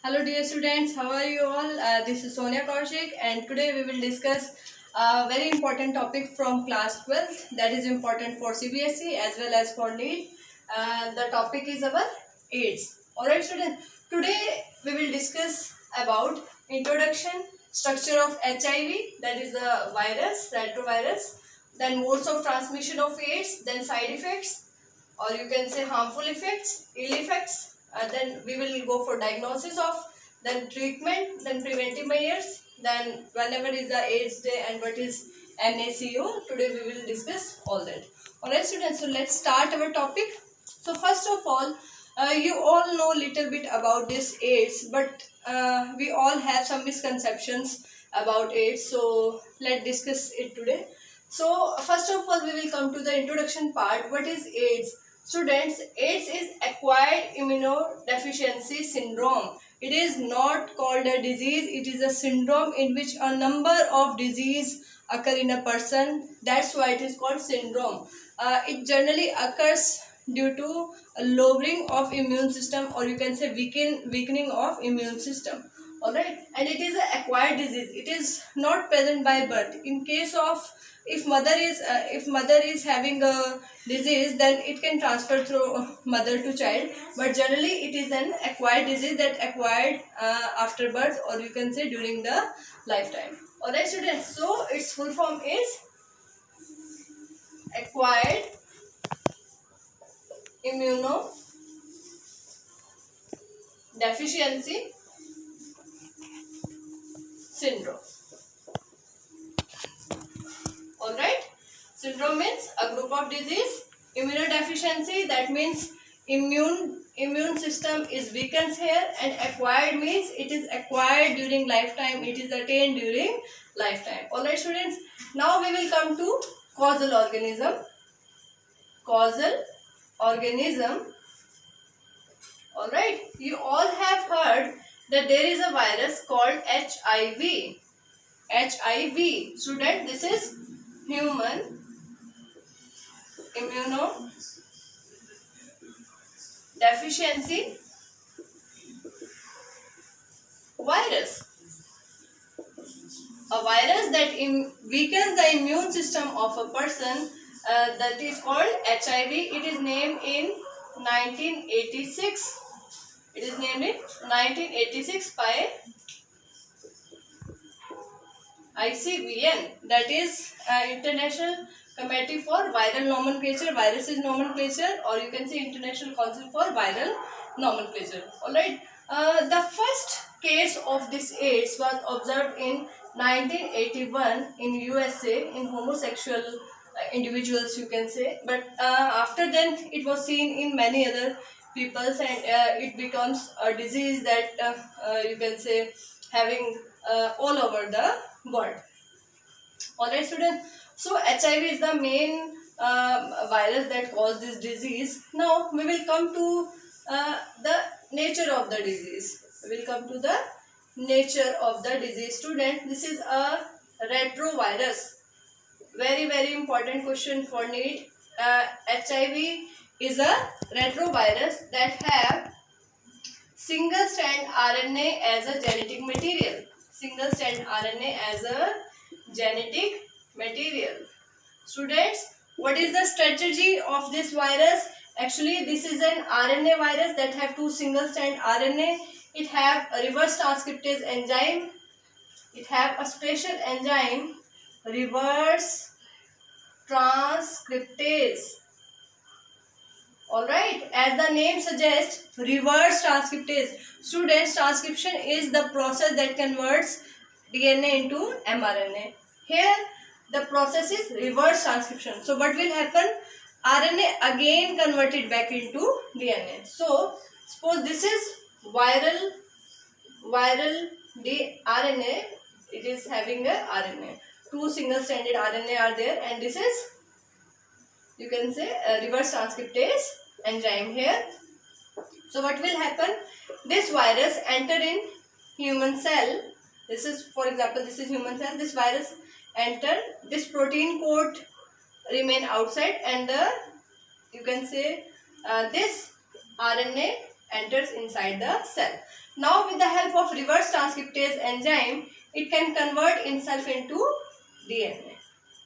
Hello dear students, how are you all? This is Sonia Kaushik and today we will discuss a very important topic from class 12 that is important for CBSE as well as for NEET. The topic is our AIDS. Alright students, today we will discuss about introduction, structure of HIV, that is the virus, retrovirus, then modes of transmission of AIDS, then side effects, or you can say harmful effects, ill effects. Then we will go for diagnosis of, then treatment, then preventive measures, then whenever is the AIDS day and what is NaCO. Today we will discuss all that. Alright students, so let's start our topic. So first of all, you all know little bit about this AIDS, but we all have some misconceptions about AIDS. So let's discuss it today. So first of all, we will come to the introduction part. What is AIDS? Students, AIDS is acquired immunodeficiency syndrome. It is not called a disease. It is a syndrome in which a number of disease occur in a person. That's why it is called syndrome. It generally occurs due to a lowering of immune system, or you can say weakening of immune system. Alright, and it is an acquired disease. It is not present by birth. In case of if mother is having a disease, then it can transfer through mother to child, but generally it is an acquired disease that acquired after birth, or you can say during the lifetime. Alright students, so its full form is acquired immunodeficiency syndrome. Alright, syndrome means a group of disease. Immunodeficiency, that means immune system is weakened here, and acquired means it is acquired during lifetime, it is attained during lifetime. Alright students, now we will come to causal organism. Causal organism. Alright, you all have heard that there is a virus called HIV. HIV, student, this is human immunodeficiency virus. A virus that weakens the immune system of a person, that is called HIV. It is named in 1986. It is named in 1986 by ICVN, that is International Committee for Viral Nomenclature, Viruses Nomenclature, or you can say International Council for Viral Nomenclature. Alright, the first case of this AIDS was observed in 1981 in USA in homosexual individuals, you can say, but after then it was seen in many other peoples, and it becomes a disease that you can say having all over the world. Alright students, so HIV is the main virus that causes this disease. Now we will come to the nature of the disease. We will come to the nature of the disease. Students, this is a retrovirus. Very important question for NEET. HIV is a retrovirus that have single strand RNA as a genetic material. Single strand RNA as a genetic material. Students, what is the strategy of this virus? Actually, this is an RNA virus that have two single strand RNA. It have a reverse transcriptase enzyme. It have a special enzyme, reverse transcriptase. Alright, as the name suggests, reverse transcriptase. Students, transcription is the process that converts DNA into mRNA. Here, the process is reverse transcription. So, what will happen? RNA again converted back into DNA. So, suppose this is viral RNA. It is having a RNA. Two single-stranded RNA are there, and this is, you can say, a reverse transcriptase enzyme here. So what will happen? This virus enter in human cell. This is, for example, this is human cell. This virus enter, this protein coat remain outside, and the, you can say, this RNA enters inside the cell. Now with the help of reverse transcriptase enzyme, it can convert itself into DNA.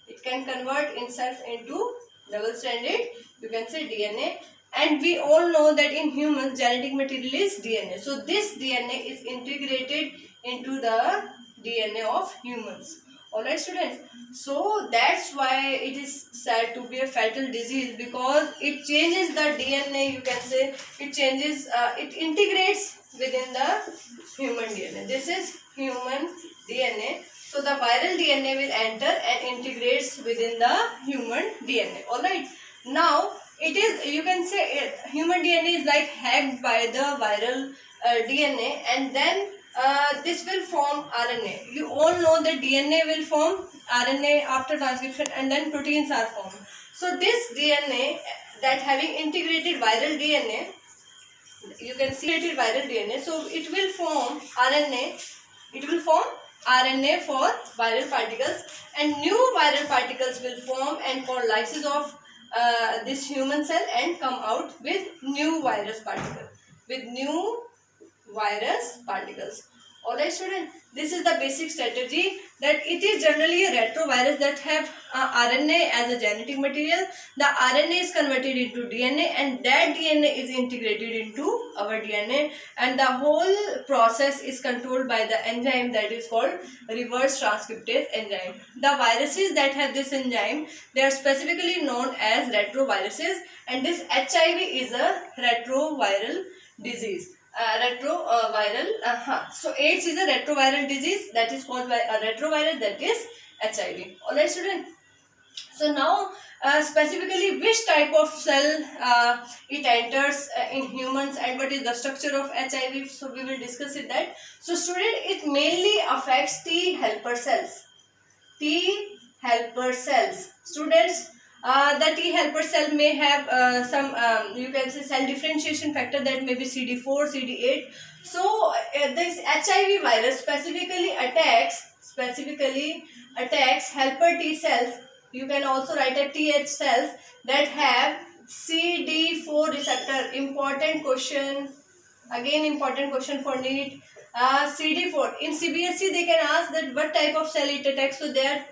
It can convert itself into double-stranded, you can say DNA. And we all know that in humans genetic material is DNA. So this DNA is integrated into the DNA of humans. Alright students, so that's why it is said to be a fatal disease, because it changes the DNA, you can say it changes, it integrates within the human DNA. This is human DNA. So the viral DNA will enter and integrates within the human DNA. Alright, now it is, you can say human DNA is like hacked by the viral DNA, and then this will form RNA. You all know that DNA will form RNA after transcription, and then proteins are formed. So this DNA that having integrated viral DNA, you can see integrated viral DNA, so it will form RNA. It will form RNA for viral particles, and new viral particles will form and cause lysis of this human cell and come out with new virus particle, with new virus particles. Alright students, this is the basic strategy, that it is generally a retrovirus that have RNA as a genetic material. The RNA is converted into DNA, and that DNA is integrated into our DNA, and the whole process is controlled by the enzyme that is called reverse transcriptase enzyme. The viruses that have this enzyme, they are specifically known as retroviruses, and this HIV is a retroviral disease. So AIDS is a retroviral disease that is caused by a retrovirus, that is HIV. Alright students, so now specifically which type of cell it enters in humans, and what is the structure of HIV, so we will discuss it that. So student, it mainly affects T helper cells. T helper cells. Students, the T helper cell may have some you can say cell differentiation factor, that may be CD4, CD8. So this HIV virus specifically attacks helper T cells. You can also write a TH cells that have CD4 receptor. Important question, again important question for NEET. CD4 in CBSE they can ask that what type of cell it attacks. So they are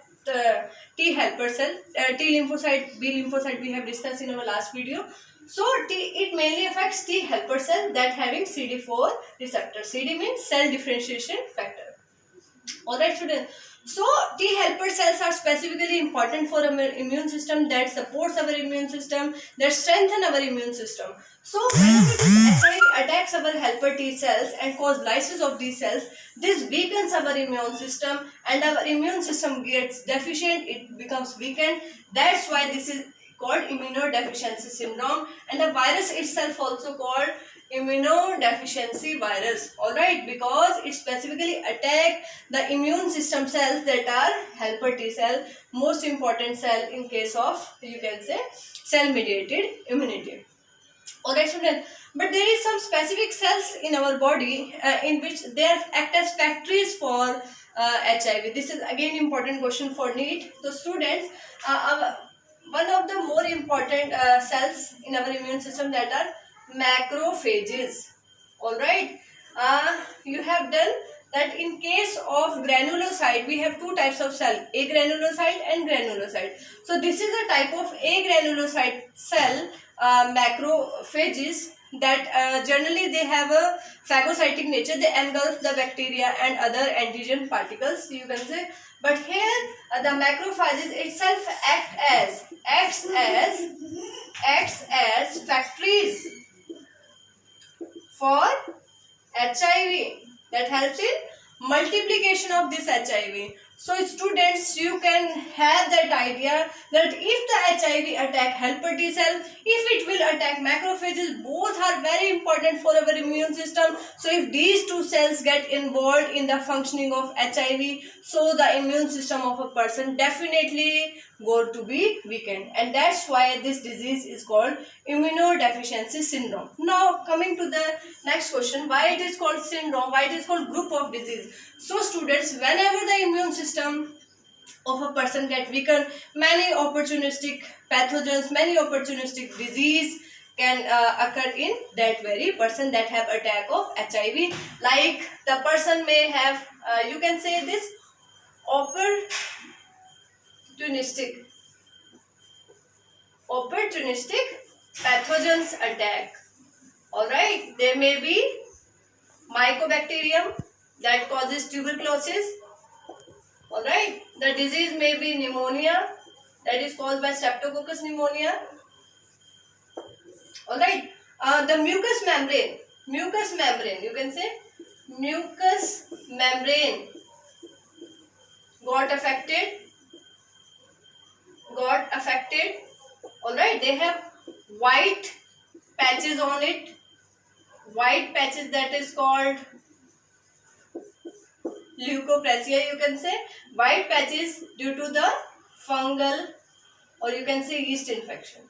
T helper cell, T lymphocyte, B lymphocyte we have discussed in our last video. So it mainly affects T helper cell that having CD4 receptor. CD means cell differentiation factor. Alright students, so T helper cells are specifically important for our immune system, that supports our immune system, that strengthen our immune system. So whenever this HIV attacks our helper T cells and cause lysis of these cells, this weakens our immune system, and our immune system gets deficient, it becomes weakened. That's why this is called immunodeficiency syndrome, and the virus itself also called immunodeficiency virus. Alright, because it specifically attack the immune system cells that are helper T cell, most important cell in case of, you can say, cell mediated immunity. Alright students, but there is some specific cells in our body in which they act as factories for HIV. This is again important question for NEET. So students, one of the more important cells in our immune system that are macrophages. Alright, you have done that in case of granulocyte, we have two types of cell, agranulocyte and granulocyte. So this is a type of agranulocyte cell, macrophages, that generally they have a phagocytic nature. They engulf the bacteria and other antigen particles, you can say. But here the macrophages itself acts as factories for HIV, that helps in multiplication of this HIV. So students, you can have that idea that if the HIV attack helper T cell, if it will attack macrophages, both are very important for our immune system. So if these two cells get involved in the functioning of HIV, so the immune system of a person definitely going to be weakened, and that's why this disease is called immunodeficiency syndrome. Now coming to the next question, why it is called syndrome, why it is called group of disease. So students, whenever the immune system of a person get weakened, many opportunistic pathogens, many opportunistic disease can occur in that very person that have attack of HIV. Like the person may have, you can say this, opportunistic pathogens attack. All right, there may be mycobacterium that causes tuberculosis. All right, the disease may be pneumonia that is caused by streptococcus pneumonia. All right, the mucous membrane, you can say mucous membrane got affected. All right, they have white patches on it, that is called leukoplasia, you can say, white patches due to the fungal, or you can say yeast infection.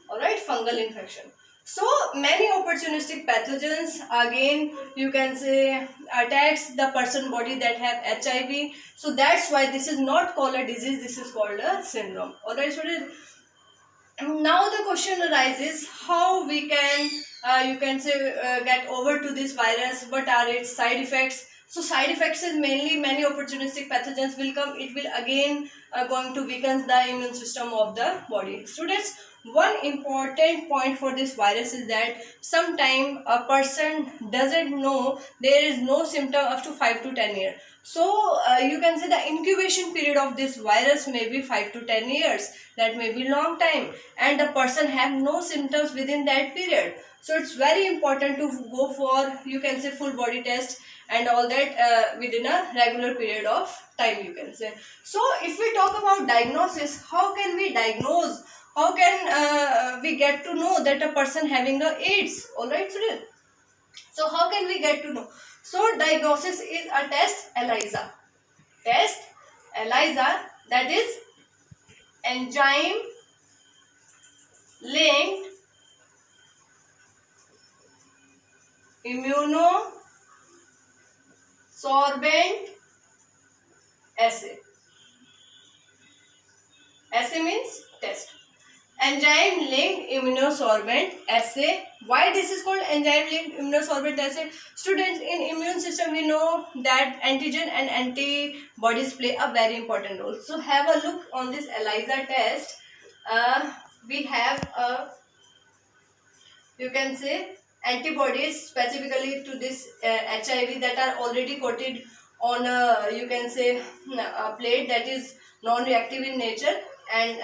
All right, fungal infection. So many opportunistic pathogens, again you can say, attacks the person body that have HIV. So that's why this is not called a disease, this is called a syndrome. All right, so now the question arises, how we can you can say get over to this virus. What are its side effects? So side effects is mainly many opportunistic pathogens will come. It will again going to weaken the immune system of the body. Students, one important point for this virus is that sometime a person doesn't know, there is no symptom up to 5 to 10 years. So you can say the incubation period of this virus may be 5 to 10 years. That may be long time, and the person have no symptoms within that period. So it's very important to go for, you can say, full body test and all that within a regular period of time, you can say. So if we talk about diagnosis, how can we diagnose, how can we get to know that a person having a AIDS? All right, so how can we get to know? So diagnosis is a test ELISA, that is enzyme linked immunosorbent assay. Assay means test. Enzyme linked immunosorbent assay. Why this is called enzyme linked immunosorbent assay? Students, in immune system we know that antigen and antibodies play a very important role. So have a look on this ELISA test. We have a, you can say, antibodies specifically to this HIV that are already coated on a, you can say, a plate that is non-reactive in nature, and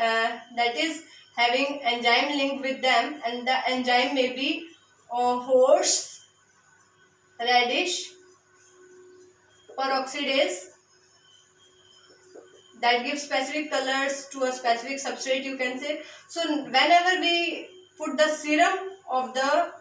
that is having enzyme linked with them, and the enzyme may be horse radish peroxidase that gives specific colors to a specific substrate, you can say. So whenever we put the serum of the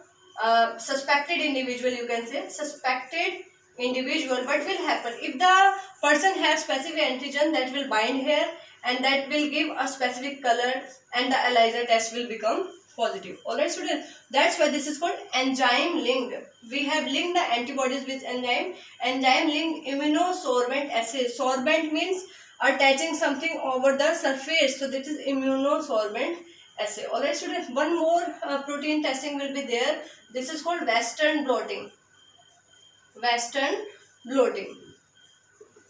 suspected individual, you can say suspected individual, what will happen? If the person has specific antigen, that will bind here and that will give a specific color, and the ELISA test will become positive. Alright students, that's why this is called enzyme linked. We have linked the antibodies with enzyme linked immunosorbent assay. Sorbent means attaching something over the surface, so this is immunosorbent assay. Alright students, one more protein testing will be there. This is called Western blotting.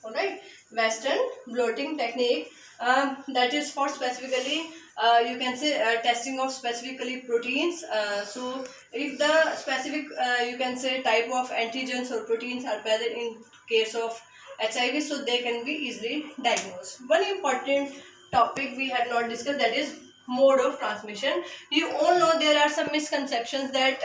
Alright, Western blotting technique, that is for specifically you can say testing of specifically proteins. So if the specific you can say type of antigens or proteins are present in case of HIV, so they can be easily diagnosed. One important topic we have not discussed, that is mode of transmission. You all know there are some misconceptions that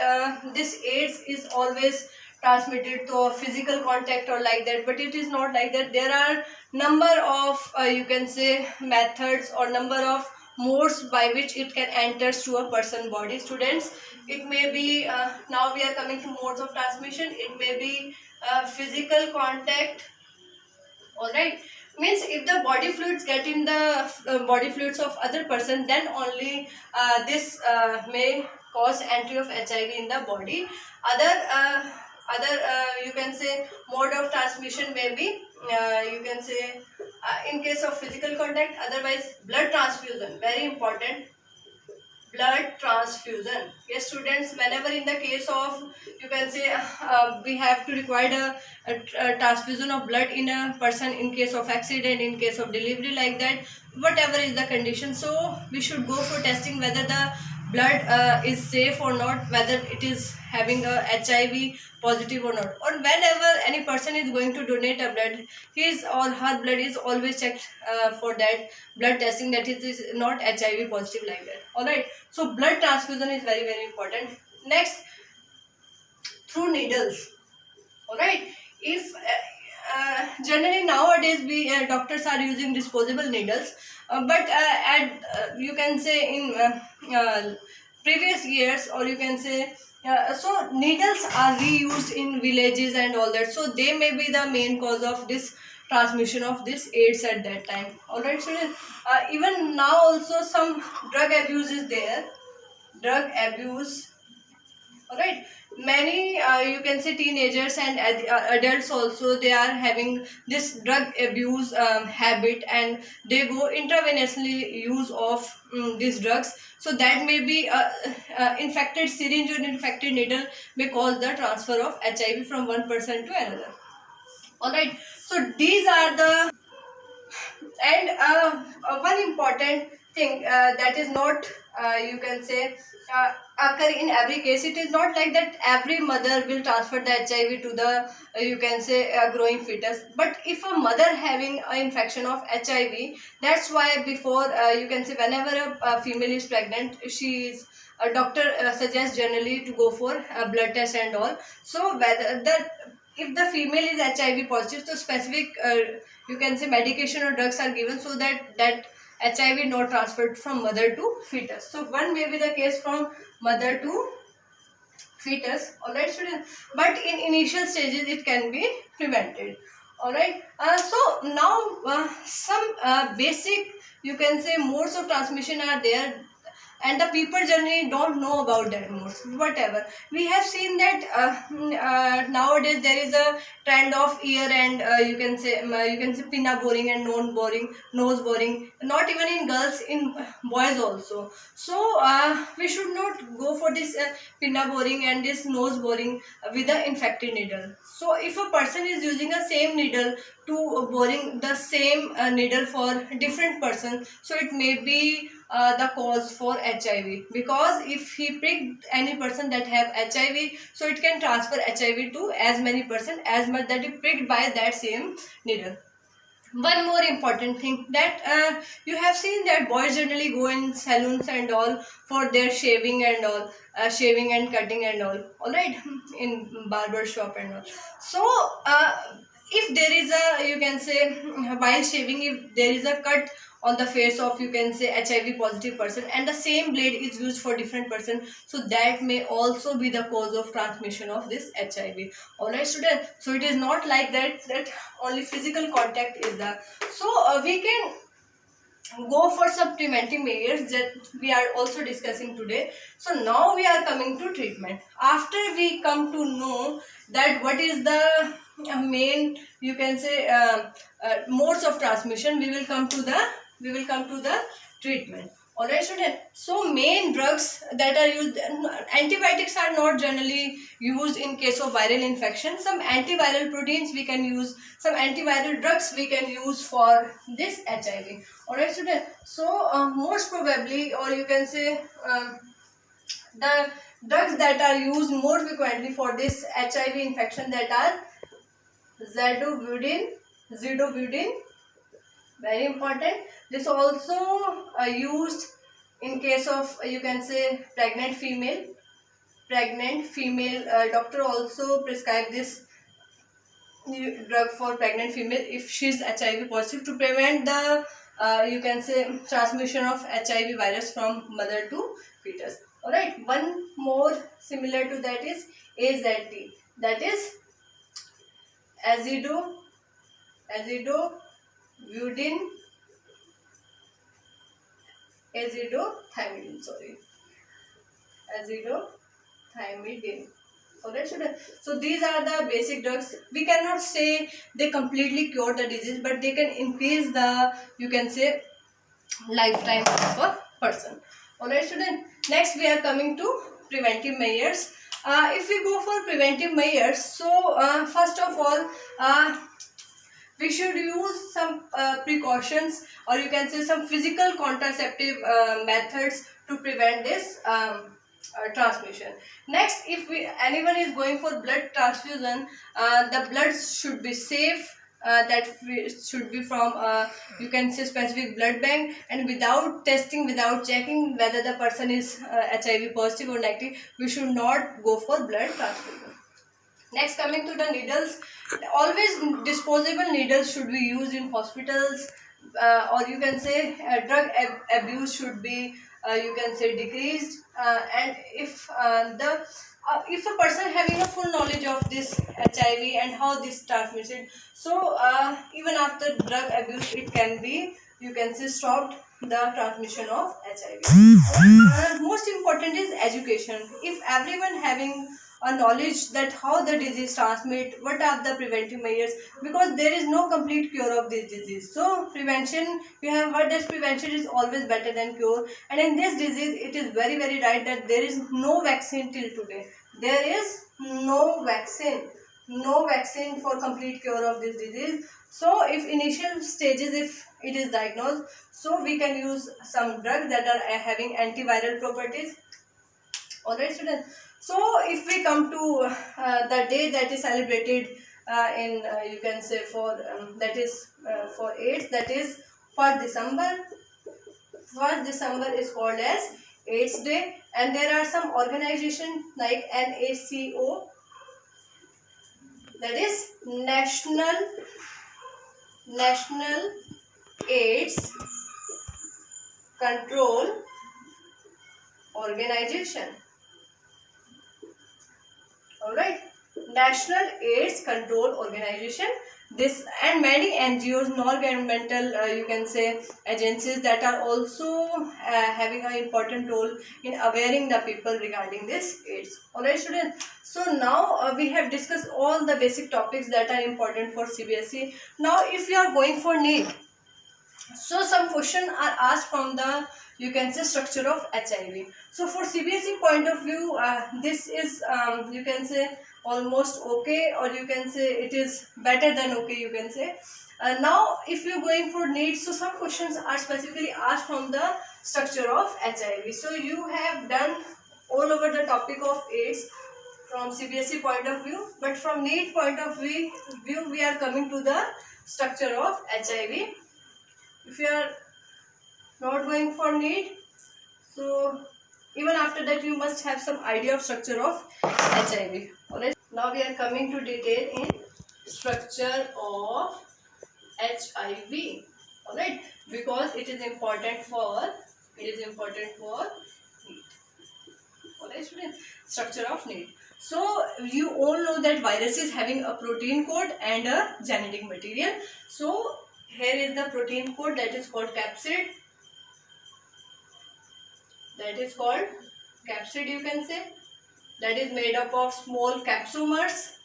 this AIDS is always transmitted to a physical contact or like that, but it is not like that. There are number of you can say methods or number of modes by which it can enter to a person body. Students, it may be now we are coming to modes of transmission. It may be physical contact. All right, means if the body fluids get in the body fluids of other person, then only this may cause entry of HIV in the body. Other you can say mode of transmission may be you can say in case of physical contact. Otherwise blood transfusion, very important. blood transfusion. Yes students, whenever in the case of, you can say, we have to require a transfusion of blood in a person in case of accident, in case of delivery, like that, whatever is the condition, so we should go for testing whether the blood is safe or not, whether it is having a HIV positive or not. Or whenever any person is going to donate a blood, his or her blood is always checked for that blood testing, that it is not HIV positive, like that. All right, so blood transfusion is very very important. Next, through needles. All right, if generally nowadays we doctors are using disposable needles, but at you can say in previous years, or you can say, so needles are reused in villages and all that, so they may be the main cause of this transmission of this AIDS at that time. All right, so even now also some drug abuse is there, drug abuse. All right, many you can say teenagers and adults also, they are having this drug abuse habit, and they go intravenously use of these drugs, so that may be infected syringe or infected needle may cause the transfer of HIV from one person to another. All right, so these are the, and one important thing that is not you can say occur in every case. It is not like that every mother will transfer the HIV to the you can say growing fetus, but if a mother having an infection of HIV, that's why before you can say whenever a female is pregnant, she is a doctor suggests generally to go for a blood test and all. So whether the, if the female is HIV positive, so specific you can say medication or drugs are given so that that HIV not transferred from mother to fetus. So one may be the case from mother to fetus. All right students, but in initial stages it can be prevented. All right, so now some basic you can say modes of transmission are there, and the people generally don't know about that modes. Whatever we have seen that nowadays there is a trend of ear and you can say pinna boring and nose boring, not even in girls, in boys also. So we should not go for this pinna boring and this nose boring with the infected needle. So if a person is using a same needle to boring the same needle for different person, so it may be the cause for HIV, because if he pricked any person that have HIV, so it can transfer HIV to as many person as much that he pricked by that same needle. One more important thing that you have seen that boys generally go in salons and all for their shaving and all, shaving and cutting and all right, in barber shop and all. So if there is a you can say while shaving, if there is a cut on the face of you can say HIV positive person, and the same blade is used for different person, so that may also be the cause of transmission of this HIV. Alright students, so it is not like that only physical contact is the, so we can go for some preventive measures that we are also discussing today. So now we are coming to treatment. After we come to know that what is the main you can say modes of transmission, we will come to the treatment. Alright student, so main drugs that are used, antibiotics are not generally used in case of viral infection. Some antiviral proteins we can use, some antiviral drugs we can use for this HIV. Alright student, so most probably, or you can say the drugs that are used more frequently for this HIV infection, that are zidovudine, very important. This also used in case of you can say pregnant female. Doctor also prescribe this drug for pregnant female if she is HIV positive, to prevent the you can say transmission of HIV virus from mother to fetus. Alright, one more similar to that is AZT, that is azidovudine, azidothiamidine. Alright students, so these are the basic drugs. We cannot say they completely cure the disease, but they can increase the you can say lifetime of a person. Alright student, Next we are coming to preventive measures. If we go for preventive measures, so first of all, we should use some precautions, or you can say some physical contraceptive methods to prevent this transmission. Next, if anyone is going for blood transfusion, the blood should be safe. Should be from you can say specific blood bank, and without testing, without checking whether the person is HIV positive or negative, we should not go for blood transfusion. Next, coming to the needles, always disposable needles should be used in hospitals, or you can say abuse should be you can say decreased. And if a person having a full knowledge of this HIV and how this transmitted, so even after drug abuse, it can be, you can say, stopped the transmission of HIV. Most important is education. If everyone having a knowledge that how the disease transmit, what are the preventive measures, because there is no complete cure of this disease. So prevention, we have heard that prevention is always better than cure, and in this disease it is very very right that there is no vaccine till today. There is no vaccine for complete cure of this disease. So if initial stages, if it is diagnosed, so we can use some drugs that are having antiviral properties. Alright students, so if we come to the day that is celebrated in you can say for that is for AIDS, that is 1st December. 1st December is called as AIDS Day, and there are some organizations like NACO, that is National AIDS Control Organization. Alright, National AIDS Control Organization. This and many NGOs, non-governmental you can say agencies, that are also having an important role in awareing the people regarding this AIDS. Alright students, so now we have discussed all the basic topics that are important for CBSE. Now if you are going for NEET, so some questions are asked from the, you can say, structure of HIV. So for CBSE point of view, this is you can say almost okay, or you can say it is better than okay, you can say. Now if you are going for NEET, so some questions are specifically asked from the structure of HIV. So you have done all over the topic of AIDS from CBSE point of view, but from NEET point of view we are coming to the structure of HIV. If you are not going for NEET, so even after that you must have some idea of structure of HIV. Alright. Now we are coming to detail in structure of HIV. Alright, because it is important for NEET. Alright students, structure of NEET. So you all know that virus is having a protein code and a genetic material. So here is the protein code, that is called capsid. You can say, that is made up of small capsomers.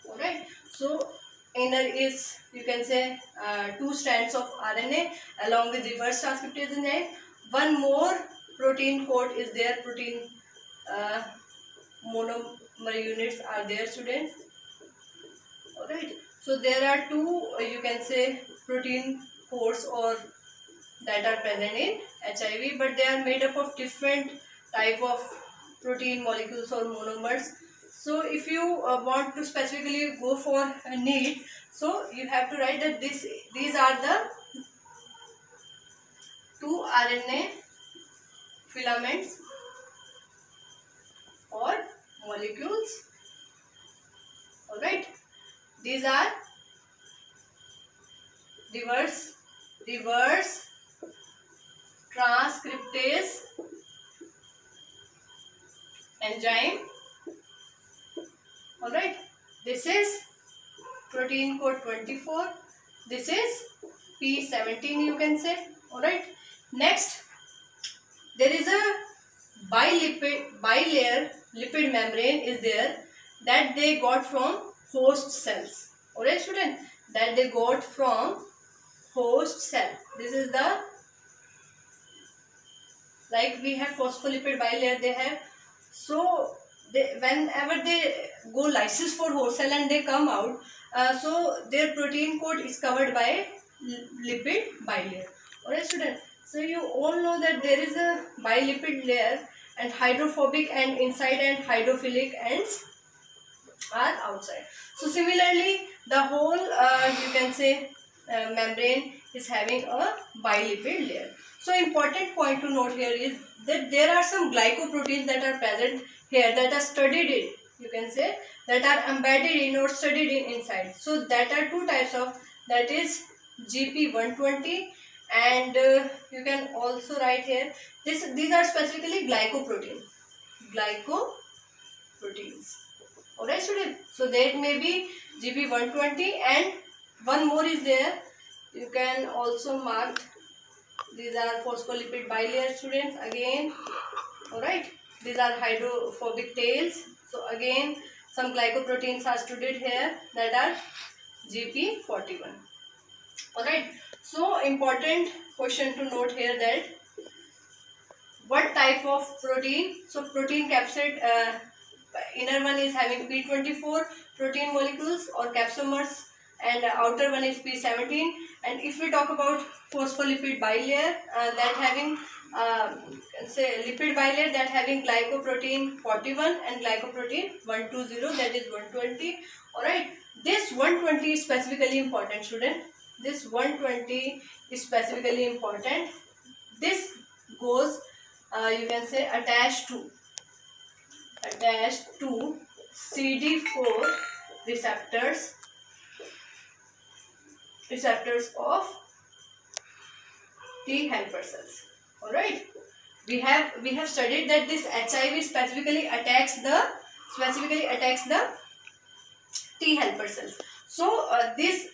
Alright, so inner is, you can say, 2 strands of RNA along with reverse transcriptase enzyme. One more protein code is there, protein monomer units are there students. Alright, so there are 2 you can say protein codes or that are present in HIV, but they are made up of different type of protein molecules or monomers. So if you want to specifically go for a NEET, so you have to write that these are the 2 RNA filaments or molecules. Alright, these are reverse transcriptase enzyme. Alright, this is protein code 24, this is P17, you can say. Alright, next there is a bilayer lipid membrane is there, that they got from host cells. Alright student, that they got from host cell. This is the like we have phospholipid bilayer, they have, so whenever they go lysis for host cell and they come out, so their protein coat is covered by lipid bilayer. Alright student, so you all know that there is a bilipid layer and hydrophobic and inside and hydrophilic ends are outside. So similarly the whole you can say membrane is having a bilipid layer. So important point to note here is that there are some glycoproteins that are present here, that are studied in, you can say, that are embedded in or studied in inside. So that are two types of, that is GP120 and you can also write here, these are specifically glycoproteins. Alright student, so that may be GP120 and one more is there, you can also mark, these are phospholipid bilayer students again. Alright, these are hydrophobic tails, so again some glycoproteins are studied here that are GP41. Alright, so important question to note here, that what type of protein, so protein capsid, inner one is having P24 protein molecules or capsomers and outer one is P17. And if we talk about phospholipid bilayer, that having say lipid bilayer, that having glycoprotein 41 and glycoprotein 120, that is 120. Alright, this 120 is specifically important student, this 120 is specifically important. This goes you can say attached to CD4 receptors of T helper cells. Alright, we have studied that this HIV specifically attacks the T helper cells. So this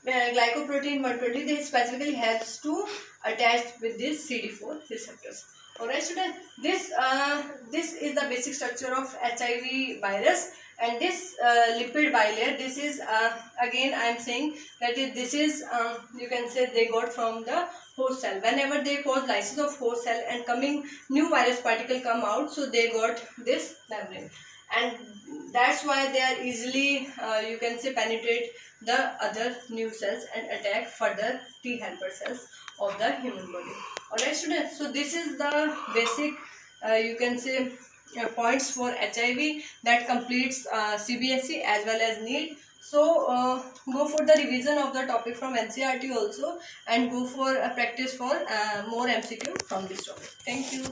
glycoprotein 120, this specifically helps to attach with these CD4 receptors. Alright student, this is the basic structure of HIV virus, and this lipid bilayer, this is again I am saying that this is you can say they got from the host cell. Whenever they cause lysis of host cell and coming new virus particle come out, so they got this membrane, and that's why they are easily you can say penetrate the other new cells and attack further T helper cells of the human body. Alright students, so this is the basic you can say points for HIV that completes CBSE as well as NEET. So go for the revision of the topic from NCERT also, and go for a practice for more MCQ from this topic. Thank you.